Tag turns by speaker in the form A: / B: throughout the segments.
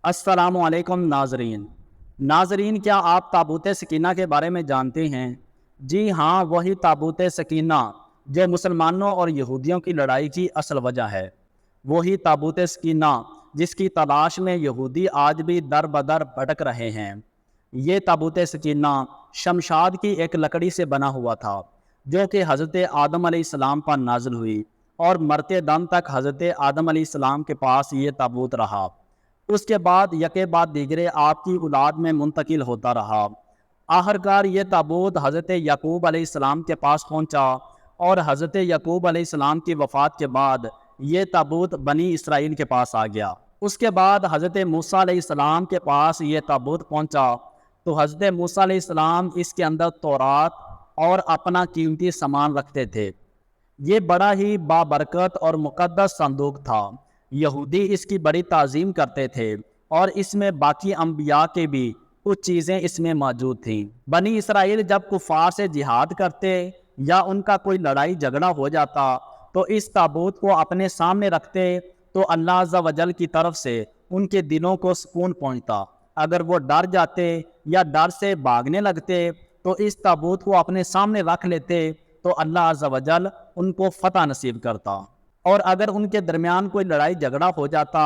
A: अस्सलामु अलैकुम नाजरीन, क्या आप ताबूत सकीना के बारे में जानते हैं? जी हाँ, वही ताबूत सकीना जो मुसलमानों और यहूदियों की लड़ाई की असल वजह है। वही ताबूत सकीना जिसकी तलाश में यहूदी आज भी दर बदर भटक रहे हैं। ये ताबूत सकीना शमशाद की एक लकड़ी से बना हुआ था, जो कि हज़रत आदम अलैहिस्सलाम पर नाजिल हुई और मरते दम तक हज़रत आदम अलैहिस्सलाम के पास ये ताबूत रहा। उसके बाद यके बाद दीगरे आपकी औलाद में मुंतकिल होता रहा। आखिरकार ये ताबूत हज़रत याकूब अलैहिस्सलाम के पास पहुंचा और हज़रत याकूब अलैहिस्सलाम की वफ़ात के बाद ये ताबूत बनी इसराइल के पास आ गया। उसके बाद हज़रत मूसा अलैहिस्सलाम के पास ये ताबूत पहुंचा तो हज़रत मूसा अलैहिस्सलाम इसके अंदर तौरात और अपना कीमती सामान रखते थे। ये बड़ा ही बाबरकत और मुक़द्दस संदूक था। यहूदी इसकी बड़ी ताज़ीम करते थे और इसमें बाकी अंबिया के भी कुछ चीज़ें इसमें मौजूद थीं। बनी इसराइल जब कुफ़ार से जिहाद करते या उनका कोई लड़ाई झगड़ा हो जाता तो इस ताबूत को अपने सामने रखते तो अल्लाह अज़्ज़ा वजल की तरफ से उनके दिलों को सुकून पहुँचता। अगर वो डर जाते या डर से भागने लगते तो इस ताबूत को अपने सामने रख लेते तो अल्लाह अज़्ज़ा वजल उनको फ़तह नसीब करता। और अगर उनके दरमियान कोई लड़ाई झगड़ा हो जाता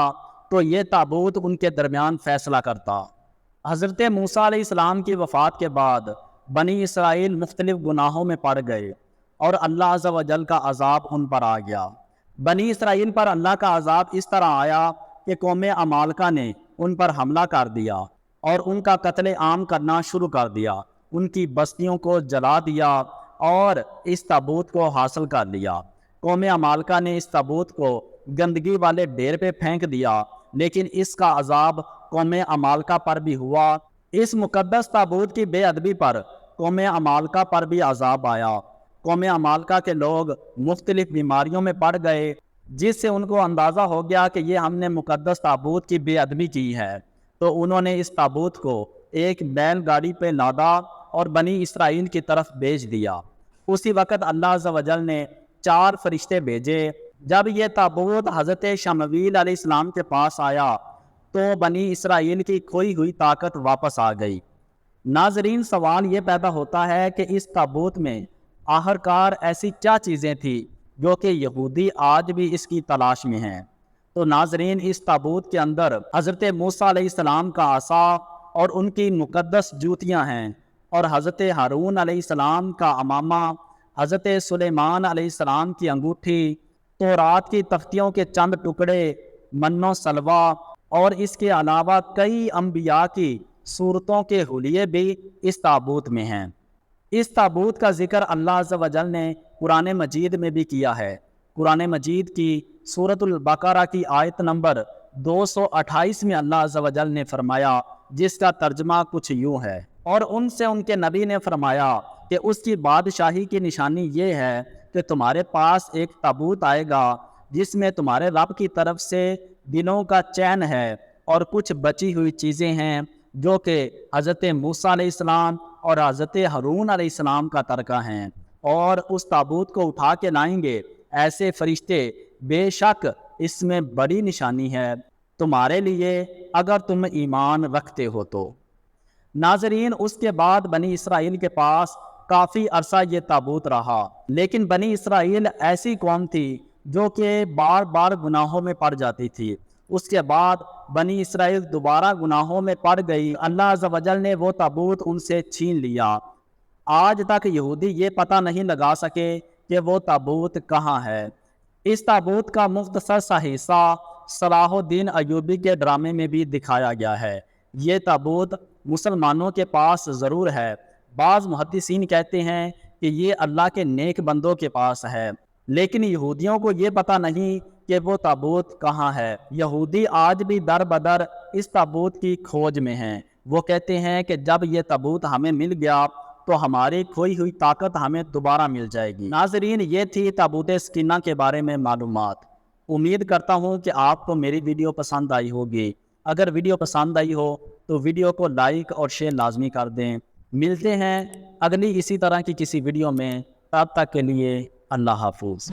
A: तो ये ताबूत उनके दरमियान फ़ैसला करता। हज़रत मूसा अलैहिस्सलाम की वफ़ात के बाद बनी इसराइल मुख्तलिफ़ गुनाहों में पड़ गए और अल्लाह अज़्ज़ा वजल का अज़ाब उन पर आ गया। बनी इसराइल पर अल्लाह का अज़ाब इस तरह आया कि कौम अमालका ने उन पर हमला कर दिया और उनका कत्ल आम करना शुरू कर दिया। उनकी बस्तियों को जला दिया और इस ताबूत को हासिल कर लिया। कौम अमालका ने इस ताबूत को गंदगी वाले ढेर पे फेंक दिया, लेकिन इसका अजाब कौम अमालका पर भी हुआ। इस मुकद्दस ताबूत की बेअदबी पर कौम अमालका पर भी अजाब आया। कौम अमालका के लोग मुख्तलिफ बीमारियों में पड़ गए, जिससे उनको अंदाज़ा हो गया कि ये हमने मुकद्दस ताबूत की बेअदबी की है। तो उन्होंने इस ताबूत को एक बैलगाड़ी पे लादा और बनी इसराइल की तरफ भेज दिया। उसी वक़्त अल्लाह अज़्ज़ा वजल ने 4 फरिश्ते भेजे। जब ये ताबूत हज़रत शमवील अलैहिस्सलाम के पास आया तो बनी इसराइल की खोई हुई ताकत वापस आ गई। नाजरीन, सवाल ये पैदा होता है कि इस ताबूत में आखिरकार ऐसी क्या चीज़ें थी जो कि यहूदी आज भी इसकी तलाश में हैं। तो नाजरीन, इस ताबूत के अंदर हज़रत मूसा अलैहिस्सलाम का आसा और उनकी मुक़द्दस जूतियाँ हैं और हज़रत हारून अलैहिस्सलाम का अमामा, हज़रत सुलेमान अलैहिस्सलाम की अंगूठी, तौरात की तख्तियों के चंद टुकड़े, मन्नो सलवा और इसके अलावा कई अंबिया की सूरतों के हुलिये भी इस ताबूत में हैं। इस ताबूत का जिक्र अल्लाह अज़्ज़ा वजल ने कुरान मजीद में भी किया है। कुरान मजीद की सूरतुल बकरा की आयत नंबर 228 में अल्लाह अज़्ज़ा वजल ने फरमाया, जिसका तर्जमा कुछ यूँ है, और उनसे उनके नबी ने फरमाया कि उसकी बादशाही की निशानी ये है कि तुम्हारे पास एक ताबूत आएगा जिसमें तुम्हारे रब की तरफ से दिनों का चैन है और कुछ बची हुई चीज़ें हैं जो कि हज़रत मूसा अलैहिस्सलाम और हज़रत हारून अलैहिस्सलाम का तरका हैं, और उस ताबूत को उठा के लाएंगे ऐसे फरिश्ते। बेशक इसमें बड़ी निशानी है तुम्हारे लिए अगर तुम ईमान रखते हो तो। नाजरीन, उसके बाद बनी इसराइल के पास काफ़ी अरसा ये ताबूत रहा, लेकिन बनी इसराइल ऐसी कौम थी जो कि बार बार गुनाहों में पड़ जाती थी। उसके बाद बनी इसराइल दोबारा गुनाहों में पड़ गई। अल्लाह अज़्ज़ा वजल ने वो ताबूत उनसे छीन लिया। आज तक यहूदी ये पता नहीं लगा सके कि वो ताबूत कहाँ है। इस ताबूत का मुख्तसर सा हिस्सा सलाहुद्दीन अय्यूबी के ड्रामे में भी दिखाया गया है। ये ताबूत मुसलमानों के पास ज़रूर है। बाज़ मुहद्दिसीन कहते हैं कि ये अल्लाह के नेक बंदों के पास है, लेकिन यहूदियों को ये पता नहीं कि वो ताबूत कहाँ है। यहूदी आज भी दर बदर इस ताबूत की खोज में हैं। वो कहते हैं कि जब ये ताबूत हमें मिल गया तो हमारी खोई हुई ताकत हमें दोबारा मिल जाएगी। नाजरीन, ये थी ताबूत सकीना के बारे में मालूमात। उम्मीद करता हूँ कि आपको मेरी वीडियो पसंद आई होगी। अगर वीडियो पसंद आई हो तो वीडियो को लाइक और शेयर लाजमी कर दें। मिलते हैं अगली इसी तरह की किसी वीडियो में, तब तक के लिए अल्लाह हाफिज़।